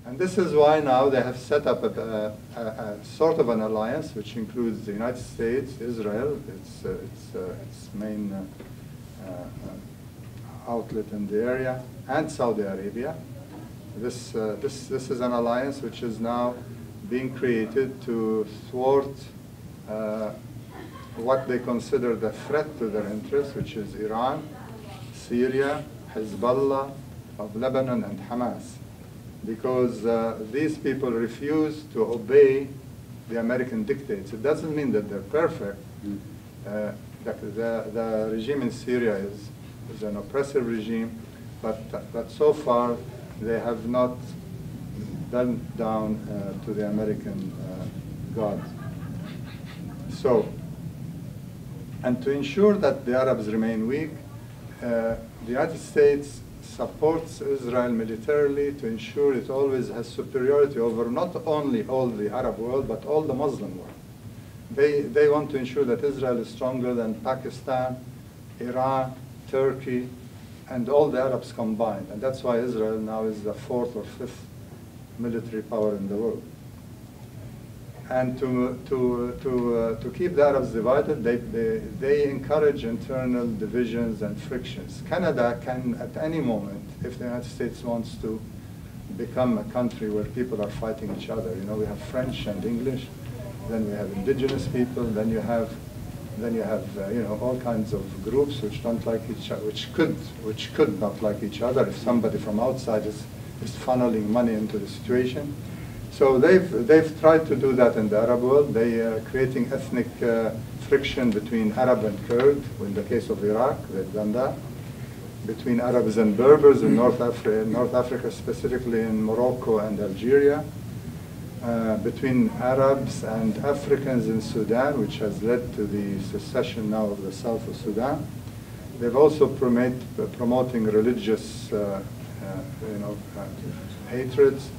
And this is why now they have set up a sort of an alliance which includes the United States, Israel, its main outlet in the area, and Saudi Arabia. This is an alliance which is now being created to thwart what they consider the threat to their interests, which is Iran, Syria, Hezbollah of Lebanon, and Hamas. Because these people refuse to obey the American dictates. It doesn't mean that they're perfect. The regime in Syria is an oppressive regime, but so far they have not bent down to the American gods. So, and to ensure that the Arabs remain weak, the United States supports Israel militarily to ensure it always has superiority over not only all the Arab world, but all the Muslim world. They want to ensure that Israel is stronger than Pakistan, Iran, Turkey, and all the Arabs combined. And that's why Israel now is the fourth or fifth military power in the world. And to keep the Arabs divided, they encourage internal divisions and frictions. Canada can, at any moment, if the United States wants to, become a country where people are fighting each other. You know, we have French and English, then we have indigenous people, then you have you know, all kinds of groups which don't like each other, which could not like each other if somebody from outside is funneling money into the situation. So they've tried to do that in the Arab world. They are creating ethnic friction between Arab and Kurd. In the case of Iraq, they've done that. Between Arabs and Berbers in North Africa, specifically in Morocco and Algeria. Between Arabs and Africans in Sudan, which has led to the secession now of the south of Sudan. They've also promoting religious hatreds.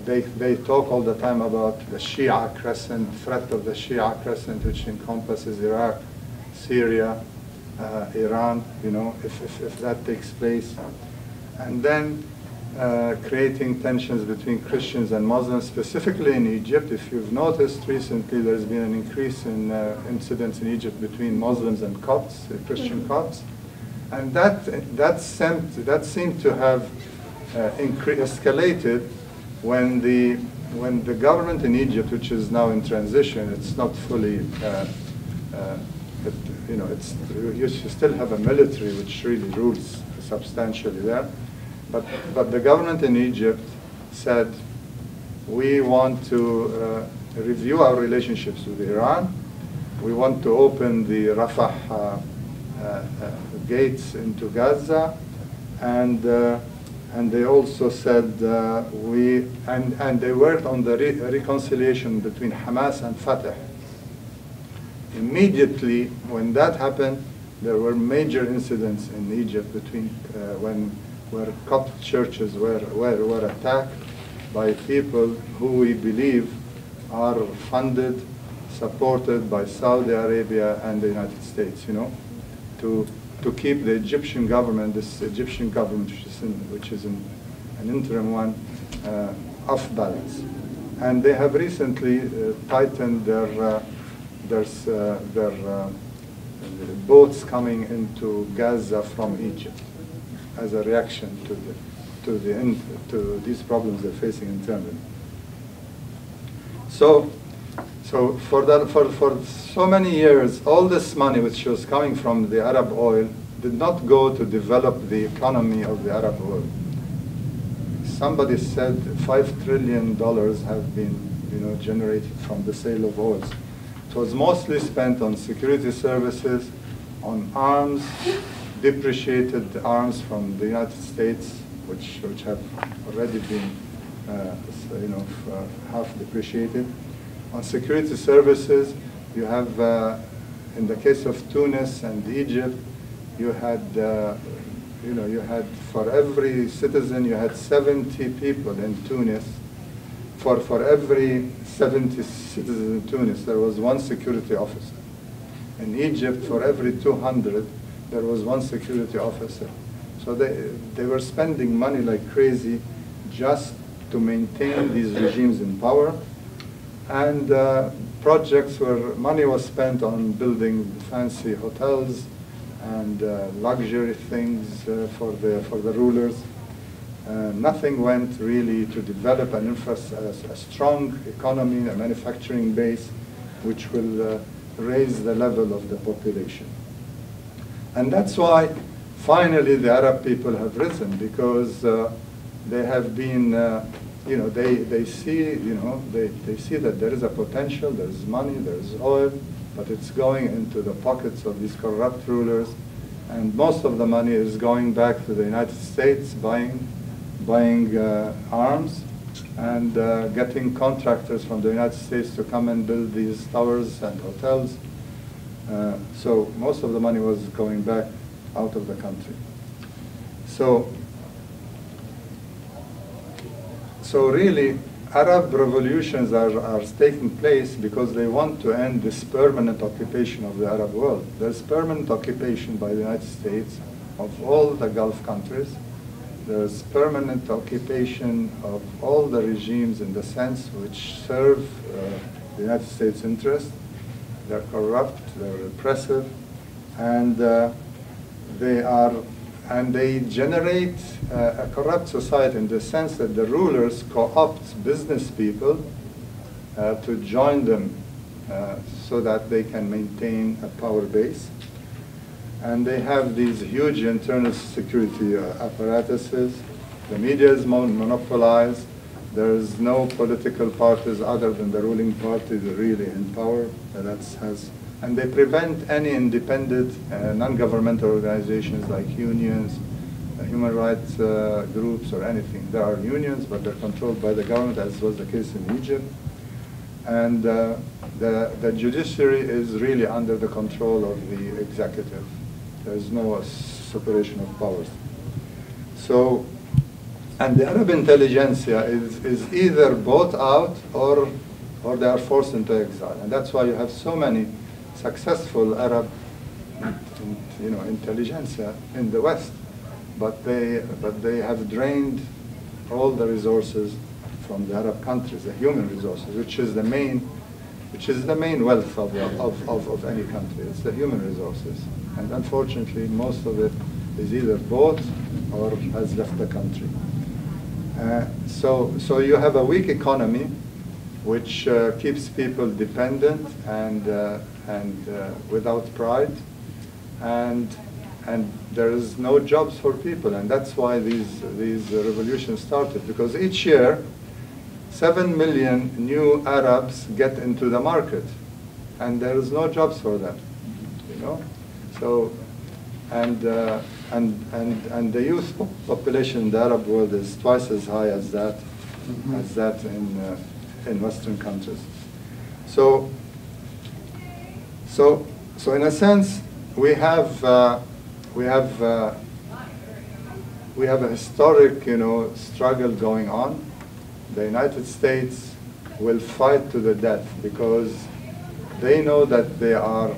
They talk all the time about the Shia crescent, threat of the Shia crescent, which encompasses Iraq, Syria, Iran, you know, if that takes place. And then creating tensions between Christians and Muslims, specifically in Egypt. If you've noticed recently, there's been an increase in incidents in Egypt between Muslims and Copts, Christian Copts. And that seemed to have escalated when the government in Egypt, which is now in transition, it's not fully, you still have a military which really rules substantially there. But the government in Egypt said, we want to review our relationships with Iran. We want to open the Rafah gates into Gaza, and they also said and they worked on the reconciliation between Hamas and Fatah. Immediately when that happened, there were major incidents in Egypt between where Copt churches were attacked by people who we believe are funded, supported by Saudi Arabia and the United States, you know, to keep the Egyptian government, this Egyptian government, which is an interim one, off balance. And they have recently tightened their boats coming into Gaza from Egypt as a reaction to these problems they're facing internally. So for so many years, all this money which was coming from the Arab oil did not go to develop the economy of the Arab world. Somebody said $5 trillion have been, you know, generated from the sale of oils. It was mostly spent on security services, on arms, depreciated arms from the United States, which have already been, half depreciated. On security services, you have, in the case of Tunis and Egypt, you had, you had for every citizen, you had 70 people in Tunis. For every 70 citizens in Tunis, there was one security officer. In Egypt, for every 200, there was one security officer. So they were spending money like crazy just to maintain these regimes in power, and projects where money was spent on building fancy hotels and luxury things for the rulers. Nothing went really to develop a strong economy, a manufacturing base, which will raise the level of the population. And that's why finally the Arab people have risen, because they have been, they see, they see that there is a potential, there's money, there's oil, but it's going into the pockets of these corrupt rulers, and most of the money is going back to the United States, buying arms and getting contractors from the United States to come and build these towers and hotels. So most of the money was going back out of the country. So really, Arab revolutions are taking place because they want to end this permanent occupation of the Arab world. There's permanent occupation by the United States of all the Gulf countries. There's permanent occupation of all the regimes in the sense which serve the United States' interest. They're corrupt, they're repressive, and they generate a corrupt society in the sense that the rulers co-opt business people to join them so that they can maintain a power base. And they have these huge internal security apparatuses. The media is monopolized. There is no political parties other than the ruling party really in power. And they prevent any independent non-governmental organizations like unions, human rights groups, or anything. There are unions, but they're controlled by the government, as was the case in Egypt. And the judiciary is really under the control of the executive. There's no separation of powers. So, and the Arab intelligentsia is either bought out or they are forced into exile. And that's why you have so many successful Arab intelligentsia in the West. But they have drained all the resources from the Arab countries, the human resources, which is the main wealth of any country. It's the human resources. And unfortunately, most of it is either bought or has left the country. So you have a weak economy, which keeps people dependent and without pride, and there is no jobs for people, and that's why these revolutions started. Because each year, 7 million new Arabs get into the market, and there is no jobs for them, So, and the youth population in the Arab world is twice as high as that in Western countries. So in a sense, we have a historic, struggle going on. The United States will fight to the death because they know that they are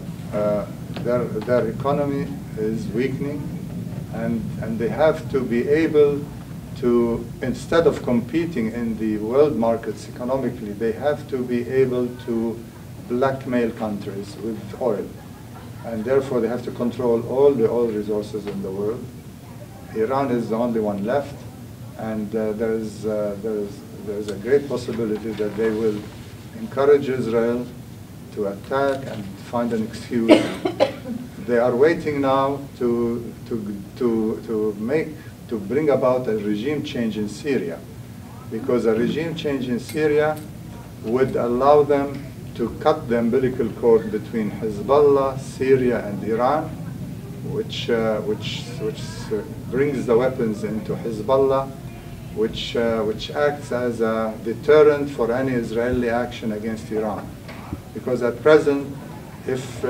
their economy is weakening, and they have to be able to, instead of competing in the world markets economically, they have to be able to blackmail countries with oil. And therefore they have to control all the oil resources in the world. Iran is the only one left, and there is a great possibility that they will encourage Israel to attack and find an excuse. They are waiting now to bring about a regime change in Syria, because a regime change in Syria would allow them to cut the umbilical cord between Hezbollah, Syria, and Iran, which brings the weapons into Hezbollah, which acts as a deterrent for any Israeli action against Iran. Because at present, if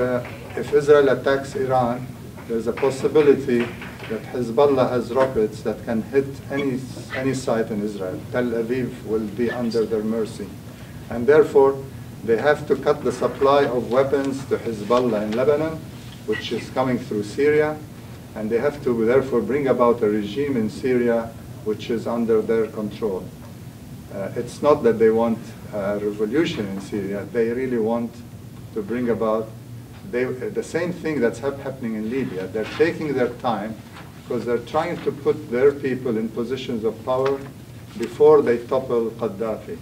Israel attacks Iran, there's a possibility that Hezbollah has rockets that can hit any site in Israel. Tel Aviv will be under their mercy. And therefore, they have to cut the supply of weapons to Hezbollah in Lebanon, which is coming through Syria, and they have to therefore bring about a regime in Syria which is under their control. It's not that they want a revolution in Syria. They really want to bring about the same thing that's happening in Libya. They're taking their time because they're trying to put their people in positions of power before they topple Gaddafi.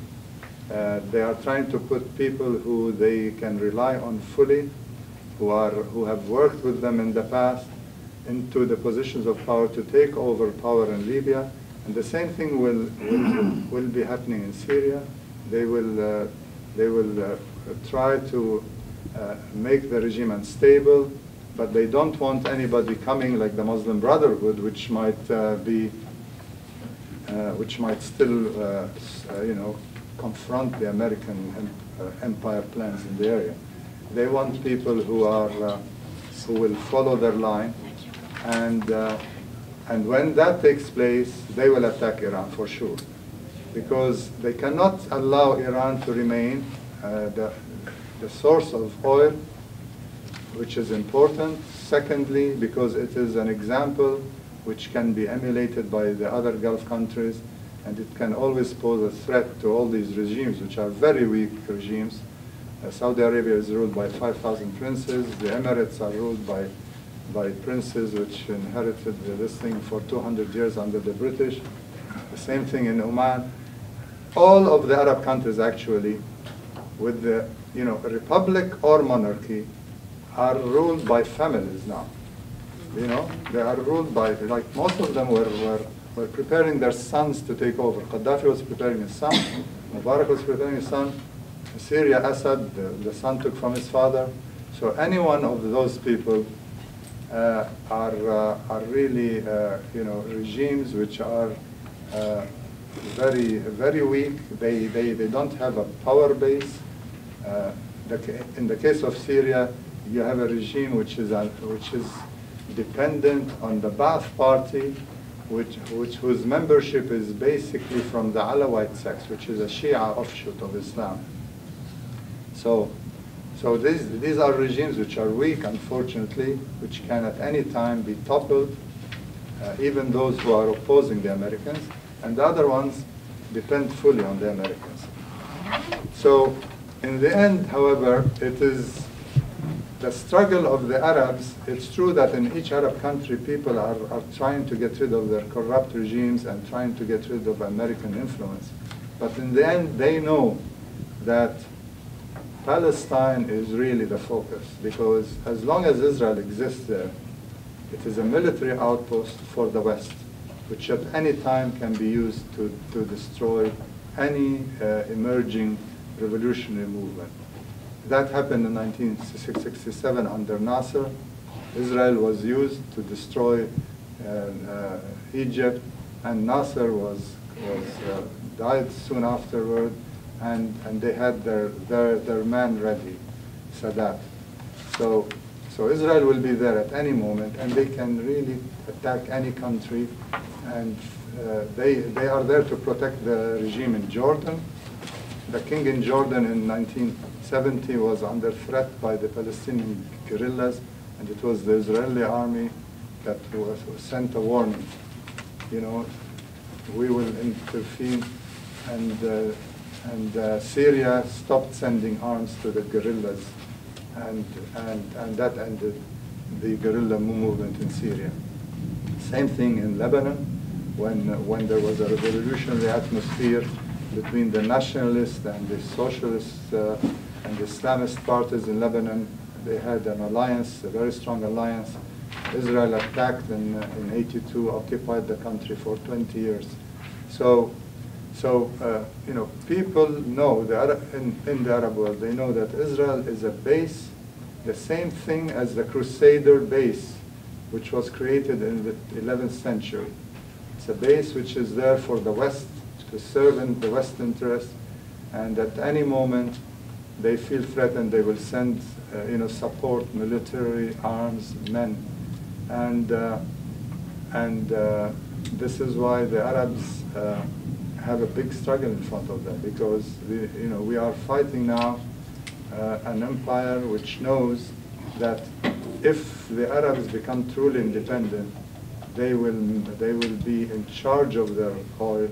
They are trying to put people who they can rely on fully, who have worked with them in the past, into the positions of power to take over power in Libya. And the same thing will be happening in Syria. They will try to make the regime unstable, but they don't want anybody coming like the Muslim Brotherhood, which might still, confront the American empire plans in the area. They want people who will follow their line, and when that takes place, they will attack Iran for sure, because they cannot allow Iran to remain the source of oil, which is important. Secondly, because it is an example which can be emulated by the other Gulf countries, and it can always pose a threat to all these regimes, which are very weak regimes. Saudi Arabia is ruled by 5,000 princes. The Emirates are ruled by princes which inherited this thing for 200 years under the British. The same thing in Oman. All of the Arab countries, actually, with the republic or monarchy, are ruled by families now. They are ruled by, like, most of them were preparing their sons to take over. Gaddafi was preparing his son. Mubarak was preparing his son. Syria, Assad, the son took from his father. So any one of those people are really regimes which are very, very weak. They don't have a power base. In the case of Syria, you have a regime which is dependent on the Ba'ath Party, whose membership is basically from the Alawite sects, which is a Shia offshoot of Islam. So these are regimes which are weak, unfortunately, which can at any time be toppled, even those who are opposing the Americans, and the other ones depend fully on the Americans. So in the end, however, it is the struggle of the Arabs. It's true that in each Arab country, people are trying to get rid of their corrupt regimes and trying to get rid of American influence. But in the end, they know that Palestine is really the focus, because as long as Israel exists there, it is a military outpost for the West, which at any time can be used to destroy any emerging revolutionary movement. That happened in 1967 under Nasser. Israel was used to destroy Egypt, and Nasser died soon afterward, and they had their man ready, Sadat. So Israel will be there at any moment, and they can really attack any country, and they are there to protect the regime in Jordan. The king in Jordan in 1970 was under threat by the Palestinian guerrillas, and it was the Israeli army that was sent a warning. We will intervene, and Syria stopped sending arms to the guerrillas, and that ended the guerrilla movement in Syria. Same thing in Lebanon, when there was a revolutionary atmosphere between the nationalists and the socialists and the Islamist parties in Lebanon. They had an alliance, a very strong alliance. Israel attacked in '82, occupied the country for 20 years. So people know, in the Arab world, they know that Israel is a base, the same thing as the Crusader base, which was created in the 11th century. It's a base which is there for the West, to serve in the West interest, and at any moment they feel threatened, they will send support, military, arms, men, and this is why the Arabs have a big struggle in front of them, because we are fighting now an empire which knows that if the Arabs become truly independent, they will be in charge of their oil.